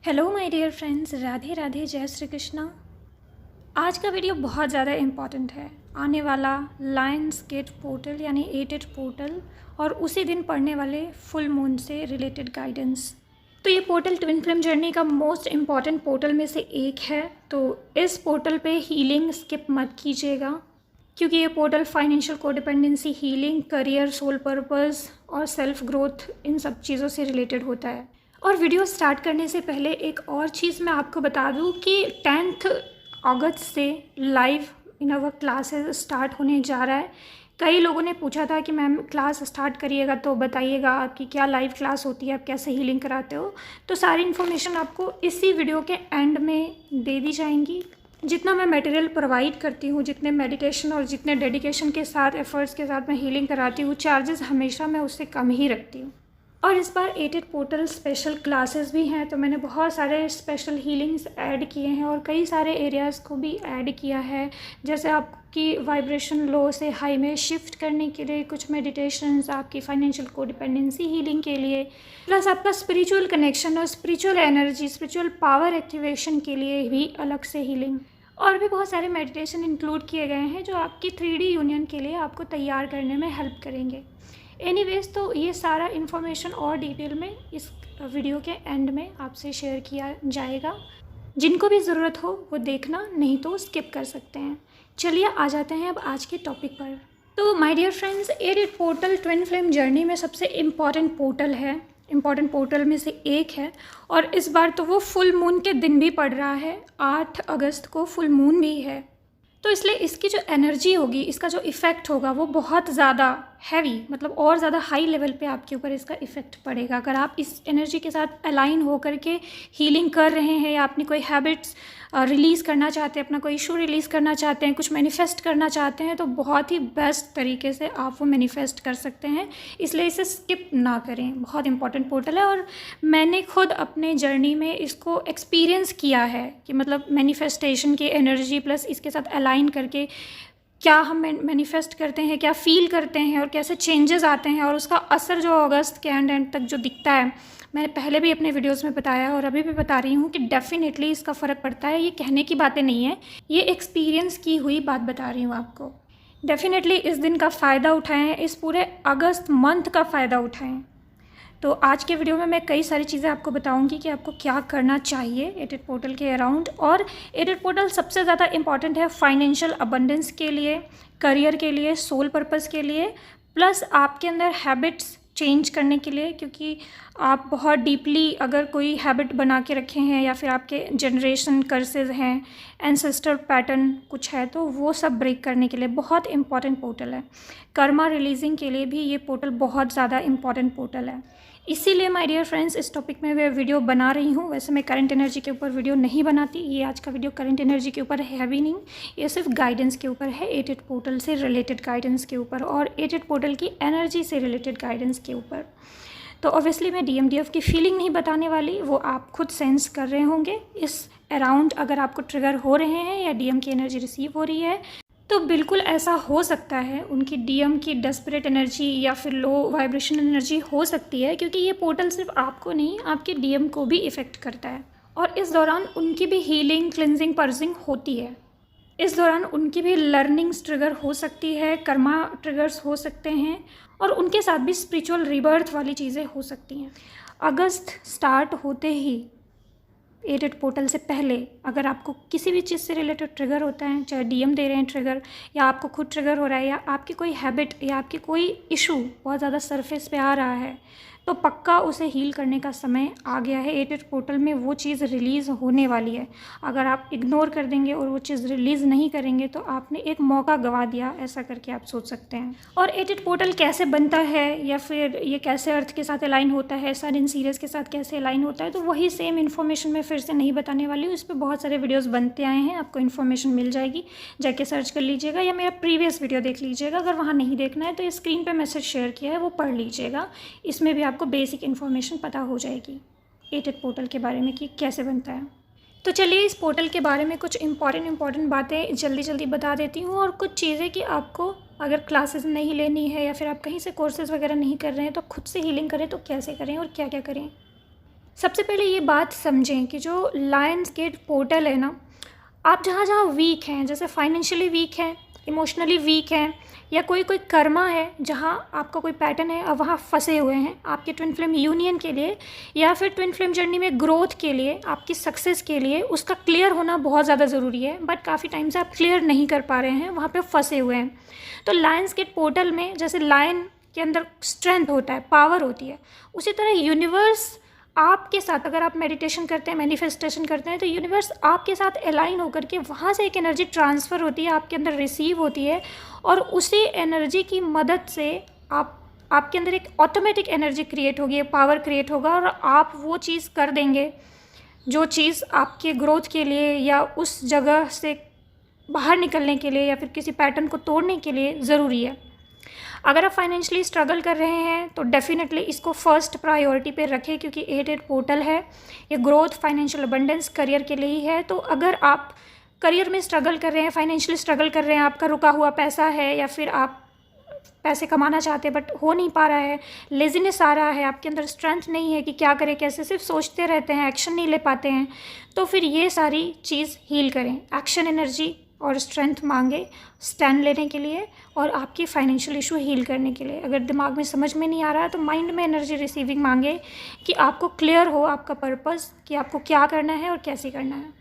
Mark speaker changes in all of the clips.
Speaker 1: Hello my dear friends, Radhe Radhe, जय श्री कृष्णा। आज का वीडियो बहुत ज़्यादा इम्पॉर्टेंट है। आने वाला लायंस गेट पोर्टल यानी एटेड पोर्टल और उसी दिन पढ़ने वाले फुल मून से रिलेटेड गाइडेंस। तो ये पोर्टल ट्विन फ्लेम जर्नी का मोस्ट इम्पॉर्टेंट पोर्टल में से एक है। तो इस पोर्टल पे हीलिंग स्किप मत कीजिएगा, क्योंकि ये portal financial codependency, healing, career, soul purpose और सेल्फ ग्रोथ, इन सब चीज़ों से रिलेटेड होता है। और वीडियो स्टार्ट करने से पहले एक और चीज़ मैं आपको बता दूं कि 10 अगस्त से live in our classes start होने जा रहा है। कई लोगों ने पूछा था कि मैम क्लास स्टार्ट करिएगा तो बताइएगा आपकी क्या लाइव क्लास होती है, आप कैसे हीलिंग कराते हो। तो सारी इन्फॉर्मेशन आपको इसी वीडियो के एंड में दे दी जाएंगी। जितना मैं मटेरियल प्रोवाइड करती हूँ, जितने मेडिटेशन और जितने डेडिकेशन के साथ, एफर्ट्स के साथ मैं हीलिंग कराती हूँ, चार्जेस हमेशा मैं उससे कम ही रखती हूँ। और इस बार एटेड पोर्टल स्पेशल क्लासेस भी हैं, तो मैंने बहुत सारे स्पेशल हीलिंग्स ऐड किए हैं और कई सारे एरियाज़ को भी ऐड किया है। जैसे आपकी वाइब्रेशन लो से हाई में शिफ्ट करने के लिए कुछ मेडिटेशंस, आपकी फाइनेंशियल कोडिपेंडेंसी हीलिंग के लिए, प्लस आपका स्पिरिचुअल कनेक्शन और spiritual energy, spiritual power activation के लिए भी अलग से हीलिंग, और भी बहुत सारे मेडिटेशन इंक्लूड किए गए हैं जो आपकी 3D यूनियन के लिए आपको तैयार करने में हेल्प करेंगे। एनीवेज, तो ये सारा इन्फॉर्मेशन और डिटेल में इस वीडियो के एंड में आपसे शेयर किया जाएगा। जिनको भी ज़रूरत हो वो देखना, नहीं तो स्किप कर सकते हैं। चलिए आ जाते हैं अब आज के टॉपिक पर। तो माय डियर फ्रेंड्स, एटेड पोर्टल ट्विन फ्लेम जर्नी में सबसे इम्पॉर्टेंट पोर्टल है, इम्पॉर्टेंट पोर्टल में से एक है। और इस बार तो वो फुल मून के दिन भी पड़ रहा है, 8 अगस्त को फुल मून भी है। तो इसलिए इसकी जो एनर्जी होगी, इसका जो इफ़ेक्ट होगा वो बहुत ज़्यादा हैवी, मतलब और ज़्यादा हाई लेवल पे आपके ऊपर इसका इफ़ेक्ट पड़ेगा। अगर आप इस एनर्जी के साथ अलाइन होकर के हीलिंग कर रहे हैं या अपनी कोई हैबिट्स रिलीज़ करना चाहते हैं, अपना कोई इशू रिलीज़ करना चाहते हैं, कुछ मैनिफेस्ट करना चाहते हैं, तो बहुत ही बेस्ट तरीके से आप वो मैनिफेस्ट कर सकते हैं। इसलिए इसे स्किप ना करें, बहुत इंपॉर्टेंट पोर्टल है। और मैंने खुद अपने जर्नी में इसको एक्सपीरियंस किया है कि मतलब मैनिफेस्टेशन की एनर्जी प्लस इसके साथ अलाइन करके क्या हम मैनिफेस्ट करते हैं, क्या फील करते हैं और कैसे चेंजेस आते हैं, और उसका असर जो अगस्त के एंड तक जो दिखता है, मैंने पहले भी अपने वीडियोस में बताया और अभी भी बता रही हूँ कि डेफिनेटली इसका फ़र्क पड़ता है। ये कहने की बातें नहीं है, ये एक्सपीरियंस की हुई बात बता रही हूँ आपको। डेफिनेटली इस दिन का फ़ायदा उठाएँ, इस पूरे अगस्त मंथ का फ़ायदा उठाएँ। तो आज के वीडियो में मैं कई सारी चीज़ें आपको बताऊंगी कि आपको क्या करना चाहिए एटेड पोर्टल के अराउंड। और एटेड पोर्टल सबसे ज़्यादा इम्पॉर्टेंट है फाइनेंशियल अबंडेंस के लिए, करियर के लिए, सोल पर्पस के लिए, प्लस आपके अंदर हैबिट्स चेंज करने के लिए, क्योंकि आप बहुत डीपली अगर कोई हैबिट बना के रखे हैं या फिर आपके जनरेशन कर्सेज हैं, एंसेस्टर पैटर्न कुछ है, तो वो सब ब्रेक करने के लिए बहुत इंपॉर्टेंट पोर्टल है। कर्मा रिलीजिंग के लिए भी ये पोर्टल बहुत ज़्यादा इंपॉर्टेंट पोर्टल है। इसीलिए माय डियर फ्रेंड्स, इस टॉपिक में मैं वीडियो बना रही हूँ। वैसे मैं करंट एनर्जी के ऊपर वीडियो नहीं बनाती, ये आज का वीडियो करंट एनर्जी के ऊपर है भी नहीं, ये सिर्फ गाइडेंस के ऊपर है, एटेड पोर्टल से रिलेटेड गाइडेंस के ऊपर और एटेड पोर्टल की एनर्जी से रिलेटेड गाइडेंस के ऊपर। तो ऑब्वियसली मैं DMDF की फीलिंग नहीं बताने वाली, वो आप खुद सेंस कर रहे होंगे इस अराउंड। अगर आपको ट्रिगर हो रहे हैं या DM की एनर्जी रिसीव हो रही है, तो बिल्कुल ऐसा हो सकता है उनकी DM की डेस्परेट एनर्जी या फिर लो वाइब्रेशन एनर्जी हो सकती है, क्योंकि ये पोर्टल सिर्फ आपको नहीं, आपके DM को भी इफ़ेक्ट करता है। और इस दौरान उनकी भी हीलिंग, क्लिनजिंग, पर्जिंग होती है। इस दौरान उनकी भी लर्निंग्स ट्रिगर हो सकती है, कर्मा ट्रिगर्स हो सकते हैं, और उनके साथ भी स्पिरिचुअल रिबर्थ वाली चीज़ें हो सकती हैं। अगस्त स्टार्ट होते ही एटेड पोर्टल से पहले अगर आपको किसी भी चीज़ से रिलेटेड ट्रिगर होता है, चाहे DM दे रहे हैं ट्रिगर, या आपको खुद ट्रिगर हो रहा है, या आपकी कोई हैबिट या आपकी कोई इशू बहुत ज़्यादा सरफेस पे आ रहा है, तो पक्का उसे हील करने का समय आ गया है। एटेड पोर्टल में वो चीज़ रिलीज़ होने वाली है। अगर आप इग्नोर कर देंगे और वो चीज़ रिलीज़ नहीं करेंगे तो आपने एक मौका गंवा दिया, ऐसा करके आप सोच सकते हैं। और एटेड पोर्टल कैसे बनता है या फिर ये कैसे अर्थ के साथ अलाइन होता है, सन इन सीरीज़ के साथ कैसे अलाइन होता है, तो वही सेम इन्फॉर्मेशन मैं फिर से नहीं बताने वाली हूँ। इस पर बहुत सारे वीडियोज़ बनते आए हैं, आपको इन्फॉर्मेशन मिल जाएगी, जाके सर्च कर लीजिएगा या मेरा प्रीवियस वीडियो देख लीजिएगा। अगर वहाँ नहीं देखना है तो ये स्क्रीन पर मैसेज शेयर किया है, वो पढ़ लीजिएगा। इसमें भी आपको बेसिक इन्फॉर्मेशन पता हो जाएगी एटेड पोर्टल के बारे में कि कैसे बनता है। तो चलिए इस पोर्टल के बारे में कुछ इंपॉर्टेंट बातें जल्दी बता देती हूँ, और कुछ चीज़ें कि आपको अगर क्लासेस नहीं लेनी है या फिर आप कहीं से कोर्सेज वगैरह नहीं कर रहे हैं तो खुद से हीलिंग करें तो कैसे करें और क्या क्या करें। सबसे पहले ये बात समझें कि जो लायंस गेट पोर्टल है ना, आप जहाँ जहाँ वीक हैं, जैसे फाइनेंशियली वीक हैं, इमोशनली वीक हैं, या कोई कोई कर्मा है जहाँ आपका कोई पैटर्न है और वहाँ फंसे हुए हैं, आपके ट्विन फ्लेम यूनियन के लिए या फिर ट्विन फ्लेम जर्नी में ग्रोथ के लिए, आपकी सक्सेस के लिए उसका क्लियर होना बहुत ज़्यादा ज़रूरी है। बट काफ़ी टाइम से आप क्लियर नहीं कर पा रहे हैं, वहाँ पे फंसे हुए हैं। तो लायंस गेट पोर्टल में जैसे लायन के अंदर स्ट्रेंथ होता है, पावर होती है, उसी तरह यूनिवर्स आपके साथ, अगर आप मेडिटेशन करते हैं, मैनिफेस्टेशन करते हैं, तो यूनिवर्स आपके साथ अलाइन होकर के वहाँ से एक एनर्जी ट्रांसफ़र होती है, आपके अंदर रिसीव होती है, और उसी एनर्जी की मदद से आपके अंदर एक ऑटोमेटिक एनर्जी क्रिएट होगी, पावर क्रिएट होगा, और आप वो चीज़ कर देंगे जो चीज़ आपके ग्रोथ के लिए या उस जगह से बाहर निकलने के लिए या फिर किसी पैटर्न को तोड़ने के लिए ज़रूरी है। अगर आप फाइनेंशियली स्ट्रगल कर रहे हैं तो डेफिनेटली इसको फर्स्ट प्रायोरिटी पे रखें, क्योंकि 8 पोर्टल है, ये ग्रोथ, फाइनेंशियल अबंडेंस, करियर के लिए ही है। तो अगर आप करियर में स्ट्रगल कर रहे हैं, फाइनेंशियली स्ट्रगल कर रहे हैं, आपका रुका हुआ पैसा है, या फिर आप पैसे कमाना चाहते हैं बट हो नहीं पा रहा है, लेज़ीनेस आ रहा है, आपके अंदर स्ट्रेंथ नहीं है कि क्या करें कैसे, सिर्फ सोचते रहते हैं, एक्शन नहीं ले पाते हैं, तो फिर ये सारी चीज़ हील करें। एक्शन एनर्जी और स्ट्रेंथ मांगे स्टैंड लेने के लिए और आपकी फाइनेंशियल इशू हील करने के लिए। अगर दिमाग में समझ में नहीं आ रहा है तो माइंड में एनर्जी रिसीविंग मांगे कि आपको क्लियर हो आपका पर्पस, कि आपको क्या करना है और कैसे करना है।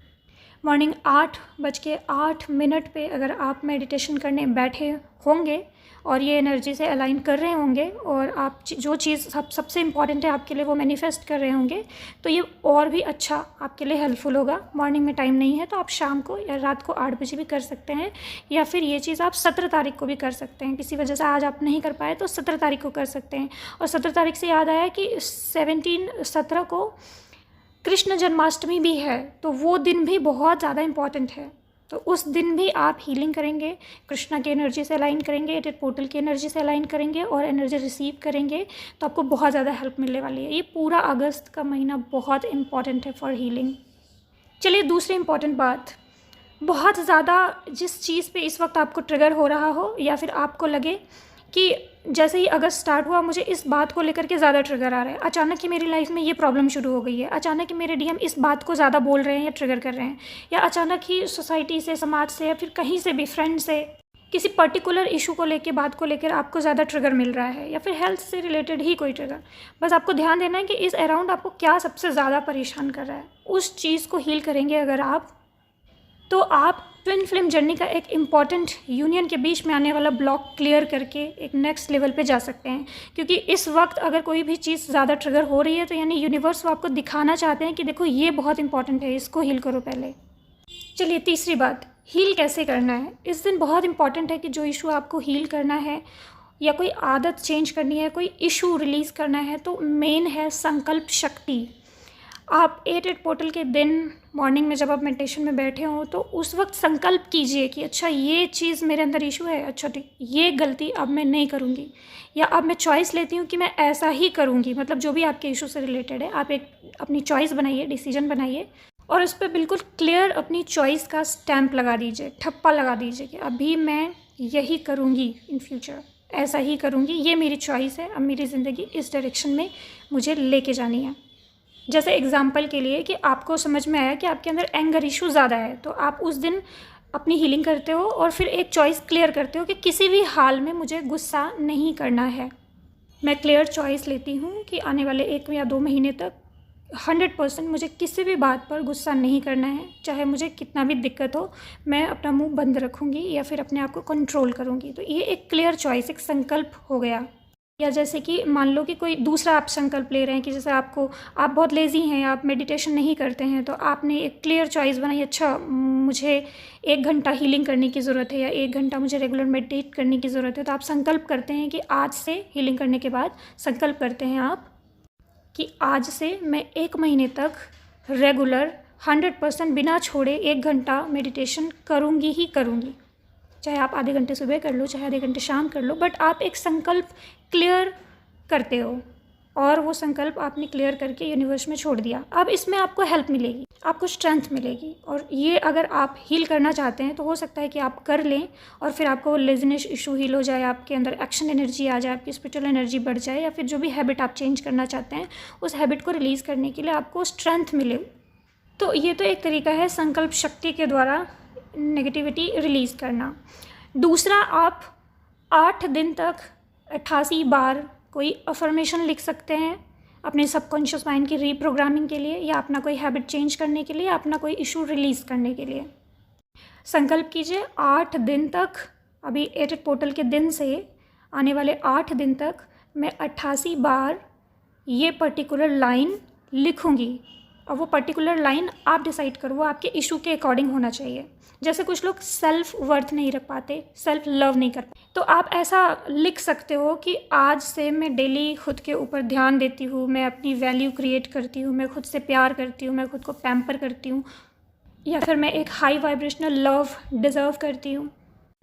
Speaker 1: मॉर्निंग 8:08 पे अगर आप मेडिटेशन करने बैठे होंगे और ये एनर्जी से अलाइन कर रहे होंगे और आप जो चीज़ सबसे इम्पॉर्टेंट है आपके लिए वो मैनिफेस्ट कर रहे होंगे, तो ये और भी अच्छा आपके लिए हेल्पफुल होगा। मॉर्निंग में टाइम नहीं है तो आप शाम को या रात को 8 बजे भी कर सकते हैं, या फिर ये चीज़ आप 17 तारीख को भी कर सकते हैं। किसी वजह से आज आप नहीं कर पाए तो 17 तारीख को कर सकते हैं। और 17 तारीख से याद आया कि 17 को कृष्ण जन्माष्टमी भी है, तो वो दिन भी बहुत ज़्यादा इम्पॉर्टेंट है। तो उस दिन भी आप हीलिंग करेंगे, कृष्णा की एनर्जी से अलाइन करेंगे, 8 पोर्टल की एनर्जी से अलाइन करेंगे और एनर्जी रिसीव करेंगे, तो आपको बहुत ज़्यादा हेल्प मिलने वाली है। ये पूरा अगस्त का महीना बहुत इंपॉर्टेंट है फॉर हीलिंग। चलिए दूसरी इम्पॉर्टेंट बात, बहुत ज़्यादा जिस चीज़ पे इस वक्त आपको ट्रिगर हो रहा हो या फिर आपको लगे कि जैसे ही अगस्त स्टार्ट हुआ मुझे इस बात को लेकर के ज़्यादा ट्रिगर आ रहा है, अचानक ही मेरी लाइफ में ये प्रॉब्लम शुरू हो गई है, अचानक ही मेरे डीएम इस बात को ज़्यादा बोल रहे हैं या ट्रिगर कर रहे हैं, या अचानक ही सोसाइटी से, समाज से या फिर कहीं से भी, फ्रेंड से किसी पर्टिकुलर इशू को लेकर, बात को लेकर आपको ज़्यादा ट्रिगर मिल रहा है, या फिर हेल्थ से रिलेटेड ही कोई ट्रिगर। बस आपको ध्यान देना है कि इस अराउंड आपको क्या सबसे ज़्यादा परेशान कर रहा है। उस चीज़ को हील करेंगे अगर आप, तो आप ट्विन फ्लेम जर्नी का एक इम्पॉर्टेंट यूनियन के बीच में आने वाला ब्लॉक क्लियर करके एक नेक्स्ट लेवल पे जा सकते हैं। क्योंकि इस वक्त अगर कोई भी चीज़ ज़्यादा ट्रिगर हो रही है तो यानी यूनिवर्स वो आपको दिखाना चाहते हैं कि देखो ये बहुत इंपॉर्टेंट है, इसको हील करो पहले। चलिए तीसरी बात, हील कैसे करना है। इस दिन बहुत इंपॉर्टेंट है कि जो इशू आपको हील करना है या कोई आदत चेंज करनी है, कोई इशू रिलीज़ करना है, तो मेन है संकल्प शक्ति। आप 8 पोर्टल के दिन मॉर्निंग में जब आप मेडिटेशन में बैठे हों तो उस वक्त संकल्प कीजिए कि अच्छा ये चीज़ मेरे अंदर इशू है, अच्छा ठीक, ये गलती अब मैं नहीं करूँगी, या अब मैं चॉइस लेती हूँ कि मैं ऐसा ही करूँगी। मतलब जो भी आपके इशू से रिलेटेड है, आप एक अपनी चॉइस बनाइए, डिसीजन बनाइए और उस पर बिल्कुल क्लियर अपनी चॉइस का स्टैंप लगा दीजिए, ठप्पा लगा दीजिए कि अभी मैं यही करूँगी, इन फ्यूचर ऐसा ही करूँगी, ये मेरी चॉइस है, अब मेरी ज़िंदगी इस डायरेक्शन में मुझे लेके जानी है। जैसे एग्जाम्पल के लिए कि आपको समझ में आया कि आपके अंदर एंगर इशू ज़्यादा है, तो आप उस दिन अपनी हीलिंग करते हो और फिर एक चॉइस क्लियर करते हो कि किसी भी हाल में मुझे गुस्सा नहीं करना है। मैं क्लियर चॉइस लेती हूँ कि आने वाले 1 या 2 महीने तक 100% मुझे किसी भी बात पर गुस्सा नहीं करना है, चाहे मुझे कितना भी दिक्कत हो, मैं अपना मुंह बंद रखूँगी या फिर अपने आप को कंट्रोल करूँगी। तो ये एक क्लियर चॉइस, एक संकल्प हो गया। या जैसे कि मान लो कि कोई दूसरा आप संकल्प ले रहे हैं कि जैसे आप बहुत लेज़ी हैं, आप मेडिटेशन नहीं करते हैं, तो आपने एक क्लियर चॉइस बनाई, अच्छा मुझे 1 घंटा हीलिंग करने की ज़रूरत है या 1 घंटा मुझे रेगुलर मेडिटेट करने की ज़रूरत है। तो आप संकल्प करते हैं कि आज से, हीलिंग करने के बाद संकल्प करते हैं आप कि आज से मैं 1 महीने तक रेगुलर 100% बिना छोड़े 1 घंटा मेडिटेशन करूँगी ही करूँगी। चाहे आप आधे घंटे सुबह कर लो, चाहे आधे घंटे शाम कर लो, बट आप एक संकल्प क्लियर करते हो और वो संकल्प आपने क्लियर करके यूनिवर्स में छोड़ दिया। अब इसमें आपको हेल्प मिलेगी, आपको स्ट्रेंथ मिलेगी, और ये अगर आप हील करना चाहते हैं तो हो सकता है कि आप कर लें और फिर आपको लेज़ीनेस इशू हील हो जाए, आपके अंदर एक्शन एनर्जी आ जाए, आपकी स्पिरिचुअल एनर्जी बढ़ जाए, या फिर जो भी हैबिट आप चेंज करना चाहते हैं उस हैबिट को रिलीज़ करने के लिए आपको स्ट्रेंथ मिले। तो ये तो एक तरीका है संकल्प शक्ति के द्वारा नेगेटिविटी रिलीज़ करना। दूसरा, आप 8 दिन तक 88 बार कोई अफर्मेशन लिख सकते हैं अपने सबकॉन्शियस माइंड की रीप्रोग्रामिंग के लिए, या अपना कोई हैबिट चेंज करने के लिए, या अपना कोई इशू रिलीज़ करने के लिए। संकल्प कीजिए 8 दिन तक, अभी 8 पोर्टल के दिन से आने वाले 8 दिन तक मैं 88 बार ये पर्टिकुलर लाइन लिखूंगी। और वो पर्टिकुलर लाइन आप डिसाइड करो, वो आपके इशू के अकॉर्डिंग होना चाहिए। जैसे कुछ लोग सेल्फ वर्थ नहीं रख पाते, सेल्फ लव नहीं कर पाते, तो आप ऐसा लिख सकते हो कि आज से मैं डेली खुद के ऊपर ध्यान देती हूँ, मैं अपनी वैल्यू क्रिएट करती हूँ, मैं खुद से प्यार करती हूँ, मैं खुद को पैम्पर करती हूँ, या फिर मैं एक हाई वाइब्रेशनल लव डिज़र्व करती हूँ।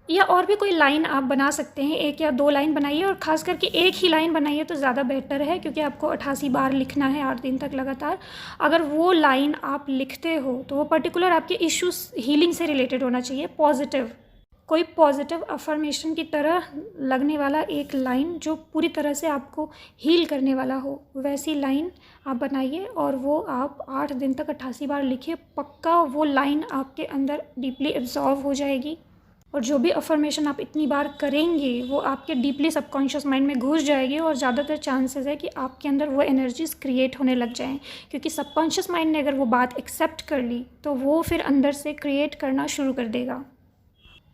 Speaker 1: या और भी कोई लाइन आप बना सकते हैं, 1 या 2 लाइन बनाइए, और ख़ास करके एक ही लाइन बनाइए तो ज़्यादा बेहतर है, क्योंकि आपको 88 बार लिखना है 8 दिन तक लगातार। अगर वो लाइन आप लिखते हो तो वो पर्टिकुलर आपके इश्यूज हीलिंग से रिलेटेड होना चाहिए, पॉजिटिव, कोई पॉजिटिव अफर्मेशन की तरह लगने वाला एक लाइन जो पूरी तरह से आपको हील करने वाला हो, वैसी लाइन आप बनाइए और वो आप 8 दिन तक 88 बार लिखिए। पक्का वो लाइन आपके अंदर डीपली एब्जॉर्व हो जाएगी, और जो भी अफर्मेशन आप इतनी बार करेंगे वो आपके डीपली सबकॉन्शियस माइंड में घुस जाएगी, और ज़्यादातर चांसेस है कि आपके अंदर वो एनर्जीज क्रिएट होने लग जाएं, क्योंकि सबकॉन्शियस माइंड ने अगर वो बात एक्सेप्ट कर ली तो वो फिर अंदर से क्रिएट करना शुरू कर देगा।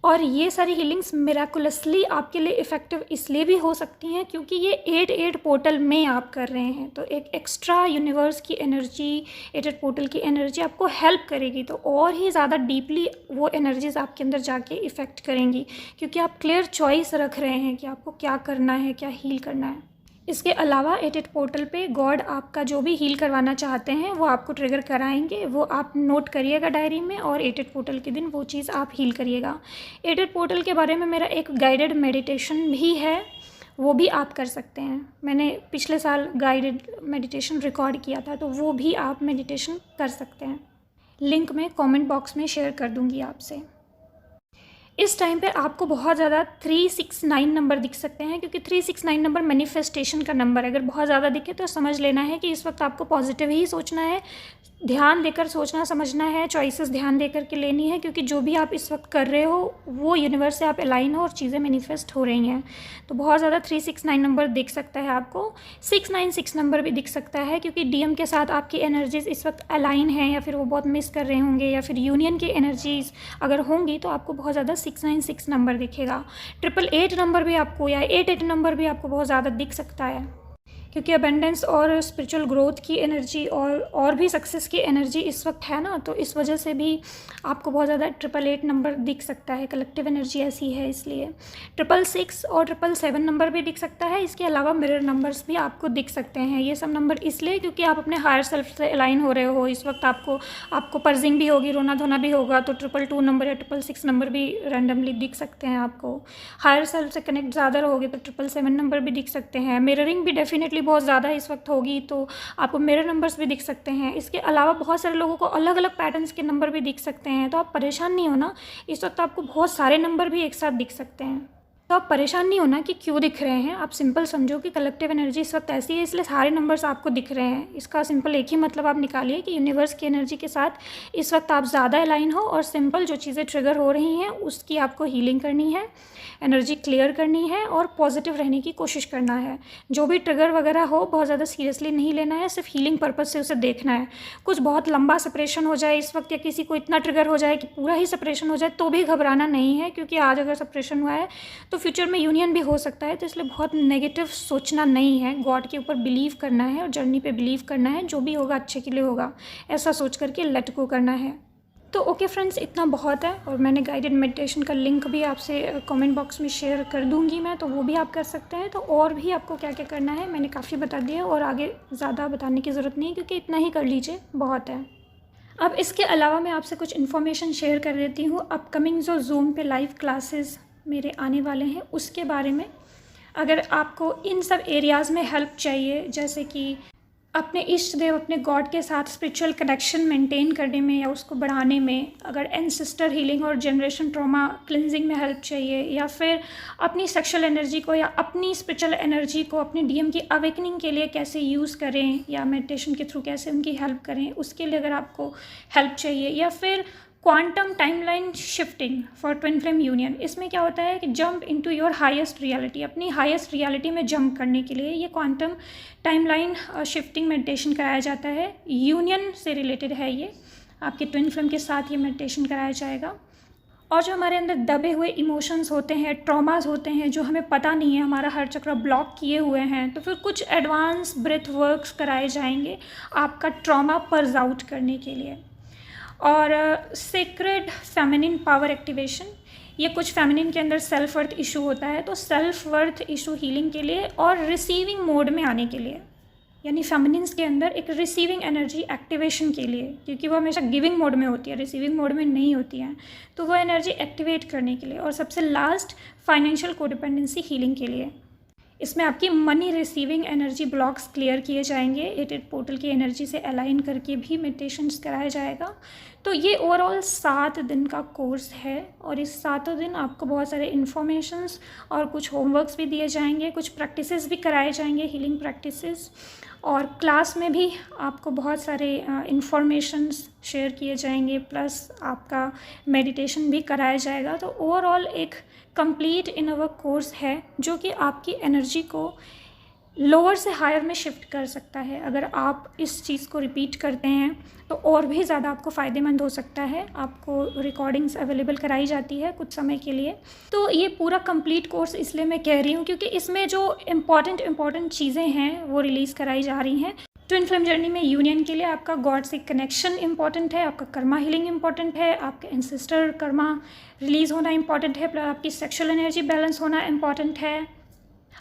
Speaker 1: और ये सारी हीलिंग्स मिराकुलसली आपके लिए इफ़ेक्टिव इसलिए भी हो सकती हैं क्योंकि ये 8 पोर्टल में आप कर रहे हैं, तो एक एक्स्ट्रा यूनिवर्स की एनर्जी, 8 पोर्टल की एनर्जी आपको हेल्प करेगी, तो और ही ज़्यादा डीपली वो एनर्जीज़ आपके अंदर जाके इफ़ेक्ट करेंगी, क्योंकि आप क्लियर चॉइस रख रहे हैं कि आपको क्या करना है, क्या हील करना है। इसके अलावा 8 पोर्टल पे गॉड आपका जो भी हील करवाना चाहते हैं वो आपको ट्रिगर कराएंगे, वो आप नोट करिएगा डायरी में, और 8 पोर्टल के दिन वो चीज़ आप हील करिएगा। 8 पोर्टल के बारे में मेरा एक गाइडेड मेडिटेशन भी है, वो भी आप कर सकते हैं। मैंने पिछले साल गाइडेड मेडिटेशन रिकॉर्ड किया था, तो वो भी आप मेडिटेशन कर सकते हैं। लिंक मैं कमेंट बॉक्स में शेयर कर दूँगी आपसे। इस टाइम पे आपको बहुत ज़्यादा 369 नंबर दिख सकते हैं, क्योंकि 369 नंबर मैनिफेस्टेशन का नंबर है। अगर बहुत ज़्यादा दिखे तो समझ लेना है कि इस वक्त आपको पॉजिटिव ही सोचना है, ध्यान देकर सोचना समझना है, चॉइसेस ध्यान देकर के लेनी है, क्योंकि जो भी आप इस वक्त कर रहे हो वो यूनिवर्स से आप अलाइन हो और चीज़ें मैनिफेस्ट हो रही हैं। तो बहुत ज़्यादा 369 नंबर दिख सकता है आपको। 696 नंबर भी दिख सकता है, क्योंकि डीएम के साथ आपकी एनर्जीज़ इस वक्त अलाइन हैं, या फिर वो बहुत मिस कर रहे होंगे, या फिर यूनियन की एनर्जीज़ अगर होंगी तो आपको बहुत ज़्यादा 696 नंबर दिखेगा। 888 नंबर भी आपको, या 88 नंबर भी आपको बहुत ज़्यादा दिख सकता है, क्योंकि अबेंडेंस और स्पिरिचुअल ग्रोथ की एनर्जी और भी सक्सेस की एनर्जी इस वक्त है ना, तो इस वजह से भी आपको बहुत ज़्यादा 888 नंबर दिख सकता है। कलेक्टिव एनर्जी ऐसी है इसलिए। 666 और 777 नंबर भी दिख सकता है। इसके अलावा मिरर नंबर्स भी आपको दिख सकते हैं। ये सब नंबर इसलिए क्योंकि आप अपने हायर सेल्फ से अलाइन हो रहे हो इस वक्त। आपको पर्जिंग भी होगी, रोना धोना भी होगा, तो 222 नंबर या 666 नंबर भी रैंडमली दिख सकते हैं आपको। हायर सेल्फ से कनेक्ट ज़्यादा रहोगे तो 777 नंबर भी दिख सकते हैं। मिररिंग भी डेफिनेटली बहुत ज़्यादा इस वक्त होगी, तो आपको मिरर नंबर्स भी दिख सकते हैं। इसके अलावा बहुत सारे लोगों को अलग अलग पैटर्न्स के नंबर भी दिख सकते हैं, तो आप परेशान नहीं होना। इस वक्त आपको बहुत सारे नंबर भी एक साथ दिख सकते हैं, तो आप परेशान नहीं होना कि क्यों दिख रहे हैं। आप सिंपल समझो कि कलेक्टिव एनर्जी इस वक्त ऐसी है, इसलिए सारे नंबर्स आपको दिख रहे हैं। इसका सिंपल एक ही मतलब आप निकालिए कि यूनिवर्स की एनर्जी के साथ इस वक्त आप ज़्यादा अलाइन हो, और सिंपल जो चीज़ें ट्रिगर हो रही हैं उसकी आपको हीलिंग करनी है, एनर्जी क्लियर करनी है, और पॉजिटिव रहने की कोशिश करना है। जो भी ट्रिगर वगैरह हो बहुत ज़्यादा सीरियसली नहीं लेना है, सिर्फ हीलिंग पर्पज़ से उसे देखना है। कुछ बहुत लंबा सेपरेशन हो जाए इस वक्त, या किसी को इतना ट्रिगर हो जाए कि पूरा ही सेपरेशन हो जाए, तो भी घबराना नहीं है, क्योंकि आज अगर सेपरेशन हुआ है तो फ्यूचर में यूनियन भी हो सकता है। तो इसलिए बहुत नेगेटिव सोचना नहीं है, गॉड के ऊपर बिलीव करना है और जर्नी पे बिलीव करना है। जो भी होगा अच्छे के लिए होगा, ऐसा सोच करके लेट गो करना है। तो ओके फ्रेंड्स, इतना बहुत है, और मैंने गाइडेड मेडिटेशन का लिंक भी आपसे कमेंट बॉक्स में शेयर कर दूंगी मैं, तो वो भी आप कर सकते हैं। तो और भी आपको क्या क्या करना है मैंने काफ़ी बता दिया, और आगे ज़्यादा बताने की ज़रूरत नहीं है, क्योंकि इतना ही कर लीजिए, बहुत है। अब इसके अलावा मैं आपसे कुछ इन्फॉर्मेशन शेयर कर देती हूँ। अपकमिंग जो जूम पे लाइव क्लासेस मेरे आने वाले हैं उसके बारे में। अगर आपको इन सब एरियाज़ में हेल्प चाहिए, जैसे कि अपने इष्ट देव, अपने गॉड के साथ स्पिरिचुअल कनेक्शन मेंटेन करने में या उसको बढ़ाने में, अगर एंसेस्टर हीलिंग और जनरेशन ट्रॉमा क्लिनजिंग में हेल्प चाहिए, या फिर अपनी सेक्सुअल एनर्जी को या अपनी स्पिरिचुअल एनर्जी को अपनी डीएम की अवेकनिंग के लिए कैसे यूज़ करें या मेडिटेशन के थ्रू कैसे उनकी हेल्प करें, उसके लिए अगर आपको हेल्प चाहिए, या फिर quantum timeline shifting for twin flame union, इसमें क्या होता है कि jump into your highest reality, अपनी हाईएस्ट रियलिटी में जंप करने के लिए ये क्वांटम टाइमलाइन शिफ्टिंग मेडिटेशन कराया जाता है। यूनियन से रिलेटेड है ये, आपके ट्विन फ्लेम के साथ ये मेडिटेशन कराया जाएगा। और जो हमारे अंदर दबे हुए इमोशंस होते हैं, ट्रॉमास होते हैं, जो हमें पता नहीं है, हमारा हर चक्र ब्लॉक किए हुए हैं, तो फिर कुछ एडवांस ब्रेथ वर्क्स कराए जाएंगे आपका ट्रॉमा पर्ज आउट करने के लिए। और सेक्रेड फेमिनिन पावर एक्टिवेशन, ये कुछ फेमिनिन के अंदर सेल्फ वर्थ इशू होता है, तो सेल्फ वर्थ इशू हीलिंग के लिए और रिसीविंग मोड में आने के लिए, यानी फेमिनिन्स के अंदर एक रिसीविंग एनर्जी एक्टिवेशन के लिए, क्योंकि वो हमेशा गिविंग मोड में होती है, रिसीविंग मोड में नहीं होती है, तो वो एनर्जी एक्टिवेट करने के लिए। और सबसे लास्ट फाइनेंशियल कोडिपेंडेंसी हीलिंग के लिए, इसमें आपकी money receiving energy blocks clear किए जाएंगे, 88 पोर्टल की एनर्जी से अलाइन करके भी मेडिटेशंस कराया जाएगा। तो ये ओवरऑल 7 दिन का कोर्स है, और इस 7 दिन आपको बहुत सारे इन्फॉर्मेशंस और कुछ होमवर्क्स भी दिए जाएंगे, कुछ प्रैक्टिसेस भी कराए जाएंगे, हीलिंग प्रैक्टिसेस, और क्लास में भी आपको बहुत सारे इन्फॉर्मेशंस शेयर किए जाएंगे, प्लस आपका मेडिटेशन भी कराया जाएगा। तो ओवरऑल एक कंप्लीट इनर कोर्स है जो कि आपकी एनर्जी को लोअर से हायर में शिफ्ट कर सकता है। अगर आप इस चीज़ को रिपीट करते हैं तो और भी ज़्यादा आपको फ़ायदेमंद हो सकता है। आपको रिकॉर्डिंग्स अवेलेबल कराई जाती है कुछ समय के लिए। तो ये पूरा कंप्लीट कोर्स इसलिए मैं कह रही हूँ क्योंकि इसमें जो इम्पॉर्टेंट चीज़ें हैं वो रिलीज़ कराई जा रही हैं। ट्विन फ्लेम जर्नी में यूनियन के लिए आपका गॉड से कनेक्शन इंपॉर्टेंट है, आपका कर्मा हीलिंग इंपॉर्टेंट है, आपके एंसेस्टर कर्मा रिलीज़ होना इंपॉर्टेंट है, प्लस आपकी सेक्सुअल एनर्जी बैलेंस होना इंपॉर्टेंट है,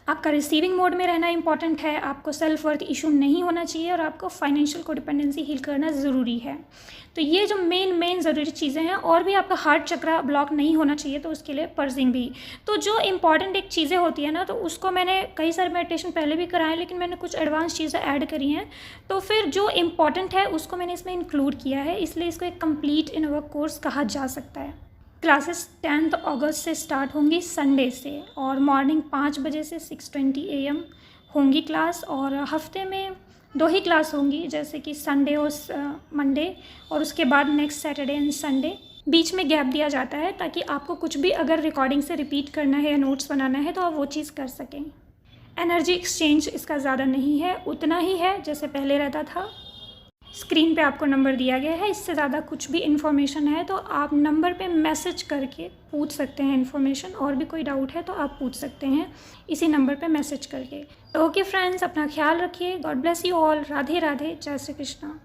Speaker 1: आपका रिसीविंग मोड में रहना इंपॉर्टेंट है, आपको सेल्फ वर्थ इशू नहीं होना चाहिए, और आपको फाइनेंशियल कोडिपेंडेंसी हील करना ज़रूरी है। तो ये जो मेन ज़रूरी चीज़ें हैं, और भी आपका हार्ट चक्रा ब्लॉक नहीं होना चाहिए, तो उसके लिए पर्जिंग भी। तो जो इंपॉर्टेंट एक चीज़ें होती है ना, तो उसको मैंने कई सारे मेडिटेशन पहले भी कराए, लेकिन मैंने कुछ एडवांस चीज़ें ऐड करी हैं, तो फिर जो इम्पॉर्टेंट है उसको मैंने इसमें इंक्लूड किया है, इसलिए इसको एक कंप्लीट इनर कोर्स कहा जा सकता है। क्लासेस 10 अगस्त से स्टार्ट होंगी संडे से, और मॉर्निंग 5 बजे से 6:20 AM होंगी क्लास, और हफ्ते में 2 ही क्लास होंगी, जैसे कि संडे और मंडे, और उसके बाद नेक्स्ट सैटरडे एंड संडे। बीच में गैप दिया जाता है ताकि आपको कुछ भी अगर रिकॉर्डिंग से रिपीट करना है या नोट्स बनाना है तो आप वो चीज़ कर सकें। एनर्जी एक्सचेंज इसका ज़्यादा नहीं है, उतना ही है जैसे पहले रहता था। स्क्रीन पे आपको नंबर दिया गया है, इससे ज़्यादा कुछ भी इन्फॉर्मेशन है तो आप नंबर पे मैसेज करके पूछ सकते हैं इन्फॉर्मेशन, और भी कोई डाउट है तो आप पूछ सकते हैं इसी नंबर पे मैसेज करके। तो ओके फ्रेंड्स, अपना ख्याल रखिए, God bless you all, Radhe Radhe, जय श्री कृष्णा।